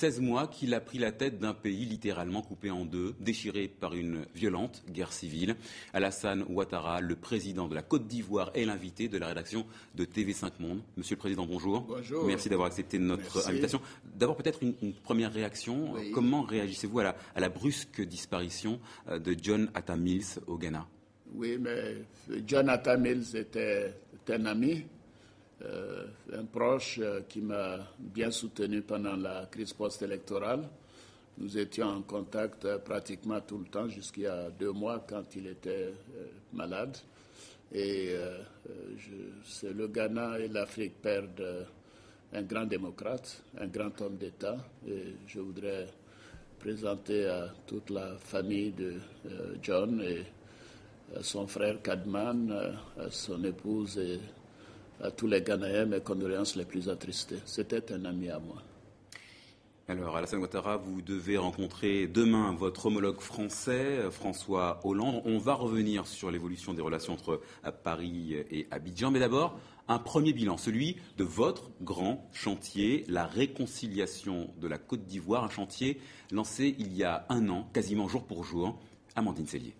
16 mois qu'il a pris la tête d'un pays littéralement coupé en deux, déchiré par une violente guerre civile. Alassane Ouattara, le président de la Côte d'Ivoire, est l'invité de la rédaction de TV5 Monde. Monsieur le Président, bonjour. Bonjour. Merci d'avoir accepté notre invitation. D'abord, peut-être une première réaction. Oui. Comment réagissez-vous à la brusque disparition de John Atta Mills au Ghana? Oui, mais John Atta Mills était un ami, un proche qui m'a bien soutenu pendant la crise post-électorale. Nous étions en contact pratiquement tout le temps, jusqu'il y a 2 mois quand il était malade. Et le Ghana et l'Afrique perdent un grand démocrate, un grand homme d'État. Et je voudrais présenter à toute la famille de John et à son frère Kadman, à son épouse et à tous les Ghanéens mes condoléances les plus attristées. C'était un ami à moi. Alors, Alassane Ouattara, vous devez rencontrer demain votre homologue français, François Hollande. On va revenir sur l'évolution des relations entre Paris et Abidjan. Mais d'abord, un premier bilan, celui de votre grand chantier, la réconciliation de la Côte d'Ivoire, un chantier lancé il y a 1 an, quasiment jour pour jour. Amandine Sellier.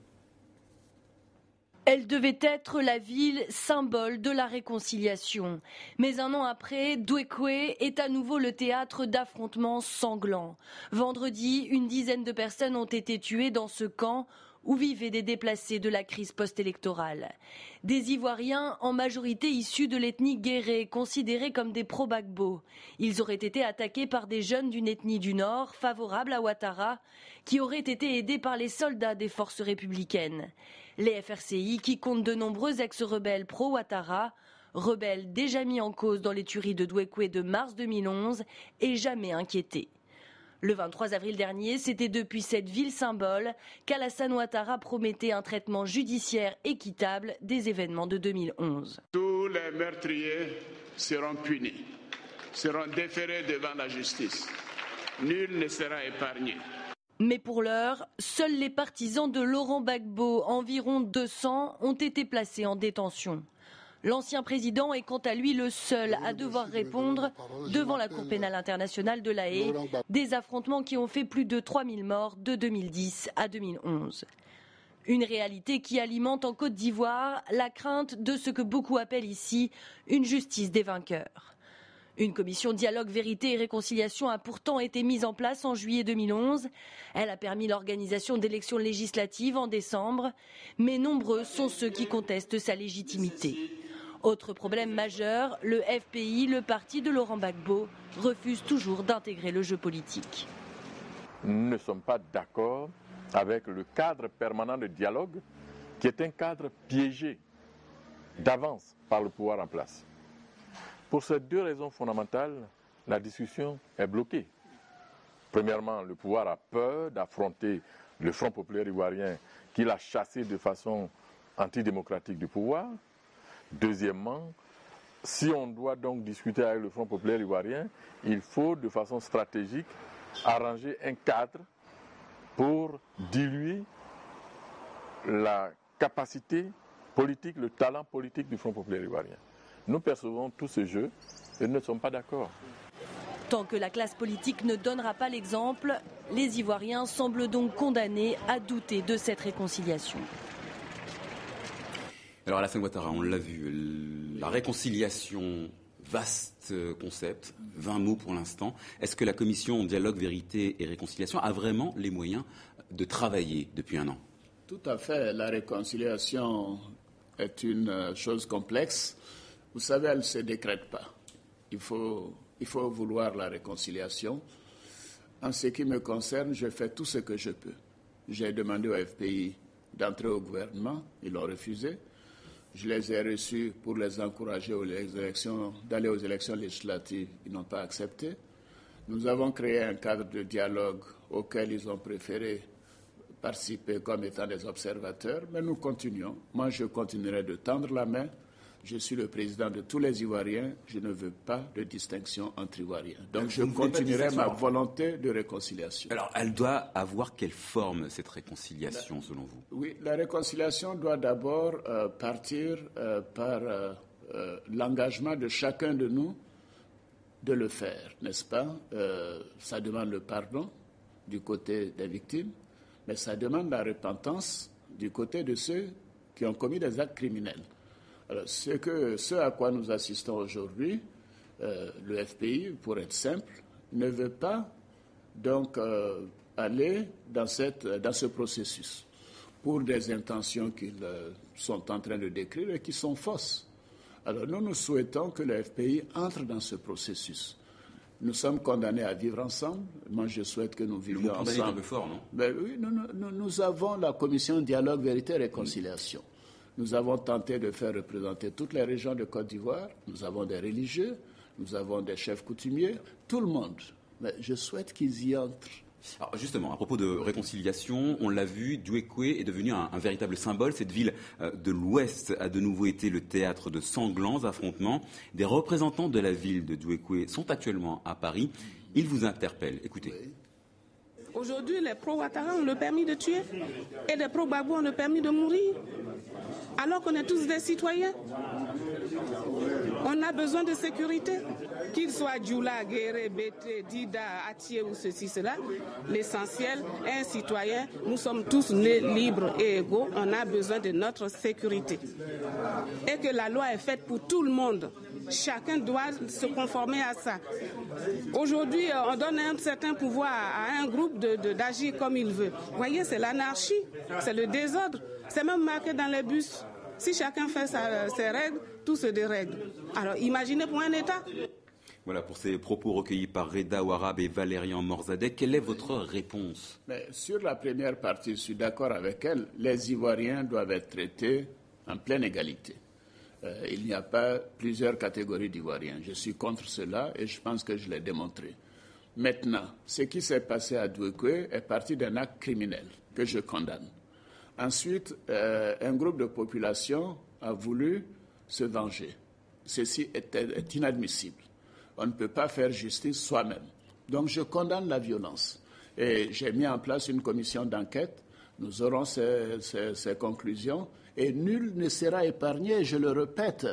Elle devait être la ville symbole de la réconciliation. Mais 1 an après, Douékoué est à nouveau le théâtre d'affrontements sanglants. Vendredi, une dizaine de personnes ont été tuées dans ce camp où vivaient des déplacés de la crise post-électorale. Des Ivoiriens, en majorité issus de l'ethnie guéré, considérés comme des pro-Gbagbo. Ils auraient été attaqués par des jeunes d'une ethnie du Nord, favorables à Ouattara, qui auraient été aidés par les soldats des forces républicaines. Les FRCI, qui comptent de nombreux ex-rebelles pro-Ouattara, rebelles déjà mis en cause dans les tueries de Douékoué de mars 2011 et jamais inquiétés. Le 23 avril dernier, c'était depuis cette ville symbole qu'Alassane Ouattara promettait un traitement judiciaire équitable des événements de 2011. Tous les meurtriers seront punis, seront déférés devant la justice. Nul ne sera épargné. Mais pour l'heure, seuls les partisans de Laurent Gbagbo, environ 200, ont été placés en détention. L'ancien président est quant à lui le seul à devoir répondre devant la Cour pénale internationale de La Haye des affrontements qui ont fait plus de 3000 morts de 2010 à 2011. Une réalité qui alimente en Côte d'Ivoire la crainte de ce que beaucoup appellent ici une justice des vainqueurs. Une commission dialogue, vérité et réconciliation a pourtant été mise en place en juillet 2011. Elle a permis l'organisation d'élections législatives en décembre, mais nombreux sont ceux qui contestent sa légitimité. Autre problème majeur, le FPI, le parti de Laurent Gbagbo, refuse toujours d'intégrer le jeu politique. Nous ne sommes pas d'accord avec le cadre permanent de dialogue, qui est un cadre piégé d'avance par le pouvoir en place. Pour ces 2 raisons fondamentales, la discussion est bloquée. Premièrement, le pouvoir a peur d'affronter le Front populaire ivoirien qu'il a chassé de façon antidémocratique du pouvoir. Deuxièmement, si on doit donc discuter avec le Front populaire ivoirien, il faut de façon stratégique arranger un cadre pour diluer la capacité politique, le talent politique du Front populaire ivoirien. Nous percevons tout ce jeu et nous ne sommes pas d'accord. Tant que la classe politique ne donnera pas l'exemple, les Ivoiriens semblent donc condamnés à douter de cette réconciliation. Alors Alassane Ouattara, on l'a vu, la réconciliation, vaste concept, 20 mots pour l'instant. Est-ce que la commission Dialogue, Vérité et Réconciliation a vraiment les moyens de travailler depuis 1 an? Tout à fait. La réconciliation est une chose complexe. Vous savez, elle ne se décrète pas. Il faut vouloir la réconciliation. En ce qui me concerne, je fais tout ce que je peux. J'ai demandé au FPI d'entrer au gouvernement, ils l'ont refusé. Je les ai reçus pour les encourager d'aller aux élections législatives. Ils n'ont pas accepté. Nous avons créé un cadre de dialogue auquel ils ont préféré participer comme étant des observateurs. Mais nous continuons. Moi, je continuerai de tendre la main. Je suis le président de tous les Ivoiriens. Je ne veux pas de distinction entre Ivoiriens. Donc, je continuerai ma volonté de réconciliation. Alors, elle doit avoir quelle forme, cette réconciliation, selon vous? Oui, la réconciliation doit d'abord partir par l'engagement de chacun de nous de le faire, n'est-ce pas? Ça demande le pardon du côté des victimes, mais ça demande la repentance du côté de ceux qui ont commis des actes criminels. Alors, ce à quoi nous assistons aujourd'hui, le FPI, pour être simple, ne veut pas donc aller dans ce processus pour des intentions qu'ils sont en train de décrire et qui sont fausses. Alors nous souhaitons que le FPI entre dans ce processus. Nous sommes condamnés à vivre ensemble. Moi, je souhaite que nous vivions ensemble. C'est un peu fort, non? Ben oui, nous avons la commission Dialogue, Vérité et Réconciliation. Nous avons tenté de faire représenter toutes les régions de Côte d'Ivoire. Nous avons des religieux, nous avons des chefs coutumiers, tout le monde. Mais je souhaite qu'ils y entrent. Alors justement, à propos de réconciliation, on l'a vu, Douékoué est devenu un véritable symbole. Cette ville de l'Ouest a de nouveau été le théâtre de sanglants affrontements. Des représentants de la ville de Douékoué sont actuellement à Paris. Ils vous interpellent. Écoutez. Oui. Aujourd'hui, les pro-Ouattara ont le permis de tuer et les pro-Gbagbo ont le permis de mourir. Alors qu'on est tous des citoyens. On a besoin de sécurité. Qu'ils soient Djoula, Guéré, Bété, Dida, Atié ou ceci, cela, l'essentiel est un citoyen. Nous sommes tous nés libres et égaux. On a besoin de notre sécurité. Et que la loi est faite pour tout le monde. Chacun doit se conformer à ça. Aujourd'hui, on donne un certain pouvoir à un groupe d'agir comme il veut. Vous voyez, c'est l'anarchie, c'est le désordre. C'est même marqué dans les bus. Si chacun fait ses règles, tout se dérègle. Alors imaginez pour un État. Voilà, pour ces propos recueillis par Reda Ouarab et Valérian Morzadeh, quelle est votre réponse? Mais sur la première partie, je suis d'accord avec elle. Les Ivoiriens doivent être traités en pleine égalité. Il n'y a pas plusieurs catégories d'Ivoiriens. Je suis contre cela et je pense que je l'ai démontré. Maintenant, ce qui s'est passé à Douékoué est parti d'un acte criminel que je condamne. Ensuite, un groupe de population a voulu se venger. Ceci est inadmissible. On ne peut pas faire justice soi-même. Donc je condamne la violence. Et j'ai mis en place une commission d'enquête. Nous aurons ces conclusions. Et nul ne sera épargné, je le répète.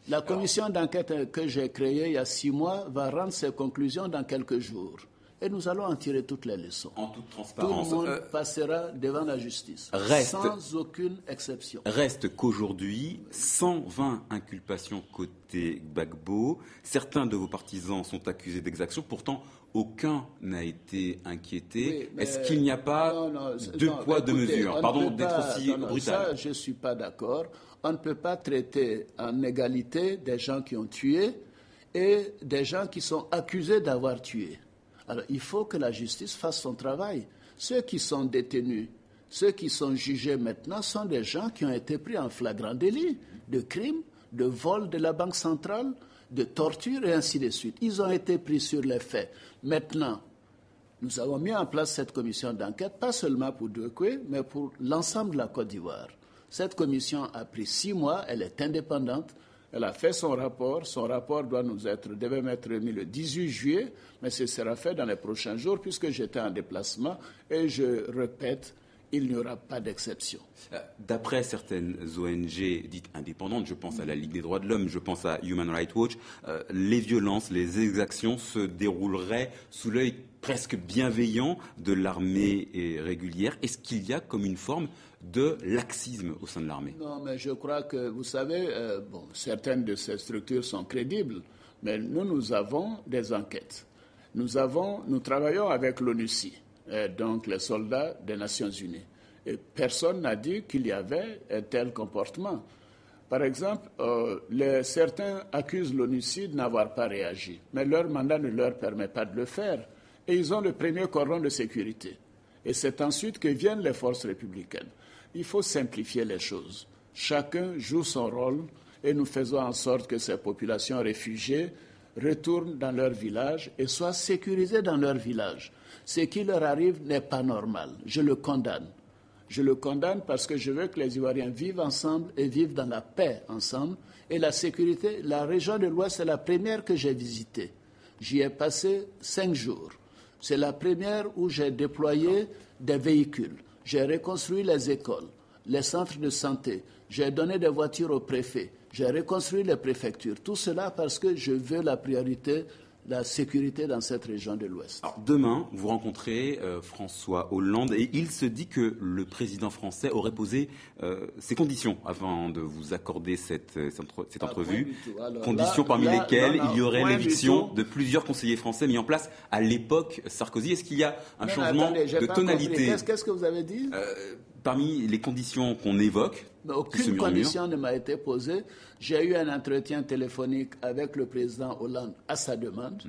La commission d'enquête que j'ai créée il y a 6 mois va rendre ses conclusions dans quelques jours. Et nous allons en tirer toutes les leçons. En toute transparence. Tout le monde passera devant la justice, sans aucune exception. Reste qu'aujourd'hui, 120 inculpations côté Gbagbo. Certains de vos partisans sont accusés d'exaction. Pourtant, aucun n'a été inquiété. Oui, est-ce qu'il n'y a pas deux poids, deux mesures? Pardon d'être aussi brutal. Ça, je ne suis pas d'accord. On ne peut pas traiter en égalité des gens qui ont tué et des gens qui sont accusés d'avoir tué. Alors, il faut que la justice fasse son travail. Ceux qui sont détenus, ceux qui sont jugés maintenant sont des gens qui ont été pris en flagrant délit de crime, de vol de la Banque centrale, de torture et ainsi de suite. Ils ont été pris sur les faits. Maintenant, nous avons mis en place cette commission d'enquête, pas seulement pour Douékoué, mais pour l'ensemble de la Côte d'Ivoire. Cette commission a pris 6 mois, elle est indépendante. Elle a fait son rapport. Son rapport devait m'être remis le 18 juillet, mais ce sera fait dans les prochains jours puisque j'étais en déplacement. Et je répète, il n'y aura pas d'exception. D'après certaines ONG dites indépendantes, je pense à la Ligue des droits de l'homme, je pense à Human Rights Watch, les violences, les exactions se dérouleraient sous l'œil presque bienveillant de l'armée régulière. Est-ce qu'il y a comme une forme de laxisme au sein de l'armée? Non, mais je crois que, vous savez, certaines de ces structures sont crédibles, mais nous avons des enquêtes. Nous travaillons avec l'ONUCI, donc les soldats des Nations Unies. Et personne n'a dit qu'il y avait un tel comportement. Par exemple, certains accusent l'ONUCI de n'avoir pas réagi, mais leur mandat ne leur permet pas de le faire. Et ils ont le premier cordon de sécurité. Et c'est ensuite que viennent les forces républicaines. Il faut simplifier les choses. Chacun joue son rôle et nous faisons en sorte que ces populations réfugiées retournent dans leur village et soient sécurisées dans leur village. Ce qui leur arrive n'est pas normal. Je le condamne. Je le condamne parce que je veux que les Ivoiriens vivent ensemble et vivent dans la paix ensemble. Et la sécurité, la région de l'Ouest, c'est la première que j'ai visitée. J'y ai passé 5 jours. C'est la première où j'ai déployé des véhicules. J'ai reconstruit les écoles, les centres de santé. J'ai donné des voitures au préfet. J'ai reconstruit les préfectures. Tout cela parce que je veux la priorité la sécurité dans cette région de l'Ouest. Alors, demain, vous rencontrez François Hollande et il se dit que le président français aurait posé ses conditions avant de vous accorder cette entrevue. Conditions parmi lesquelles il y aurait l'éviction de plusieurs conseillers français mis en place à l'époque Sarkozy. Est-ce qu'il y a un changement de tonalité? Qu'est-ce que vous avez dit? Parmi les conditions qu'on évoque, aucune condition ne m'a été posée. J'ai eu un entretien téléphonique avec le président Hollande à sa demande.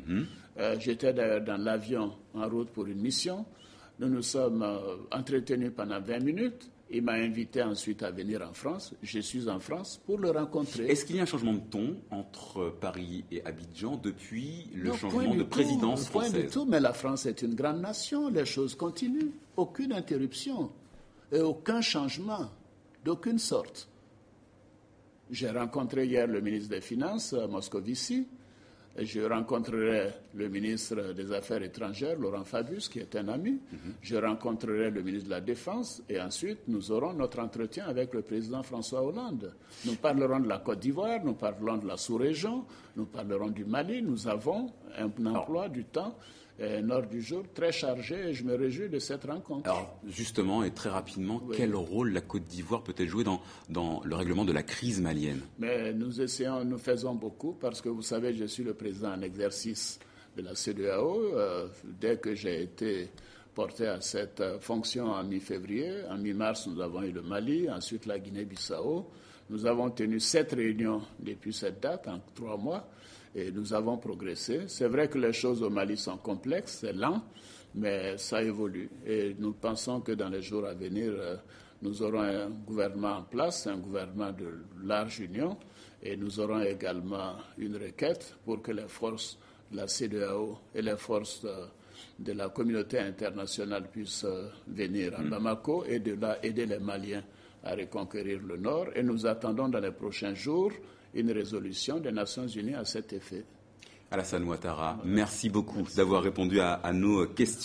J'étais dans l'avion en route pour une mission. Nous nous sommes entretenus pendant 20 minutes. Il m'a invité ensuite à venir en France. Je suis en France pour le rencontrer. Est-ce qu'il y a un changement de ton entre Paris et Abidjan depuis le changement de présidence française? Point du tout, mais la France est une grande nation. Les choses continuent. Aucune interruption et aucun changement d'aucune sorte. J'ai rencontré hier le ministre des Finances, Moscovici. Et je rencontrerai le ministre des Affaires étrangères, Laurent Fabius, qui est un ami. Je rencontrerai le ministre de la Défense. Et ensuite, nous aurons notre entretien avec le président François Hollande. Nous parlerons de la Côte d'Ivoire, nous parlerons de la sous-région, nous parlerons du Mali. Nous avons un emploi du temps, un ordre du jour très chargé et je me réjouis de cette rencontre. Alors, justement, et très rapidement, quel rôle la Côte d'Ivoire peut-elle jouer dans le règlement de la crise malienne? Mais nous faisons beaucoup parce que vous savez, je suis le président en exercice de la CEDEAO. Dès que j'ai été porté à cette fonction en mi-février, en mi-mars, nous avons eu le Mali, ensuite la Guinée-Bissau. Nous avons tenu 7 réunions depuis cette date, en 3 mois. Et nous avons progressé. C'est vrai que les choses au Mali sont complexes, c'est lent, mais ça évolue. Et nous pensons que dans les jours à venir, nous aurons un gouvernement en place, un gouvernement de large union, et nous aurons également une requête pour que les forces de la CEDEAO et les forces de la communauté internationale puissent venir à Bamako et de là aider les Maliens à reconquérir le Nord. Et nous attendons dans les prochains jours une résolution des Nations Unies à cet effet. Alassane Ouattara, merci beaucoup d'avoir répondu à nos questions.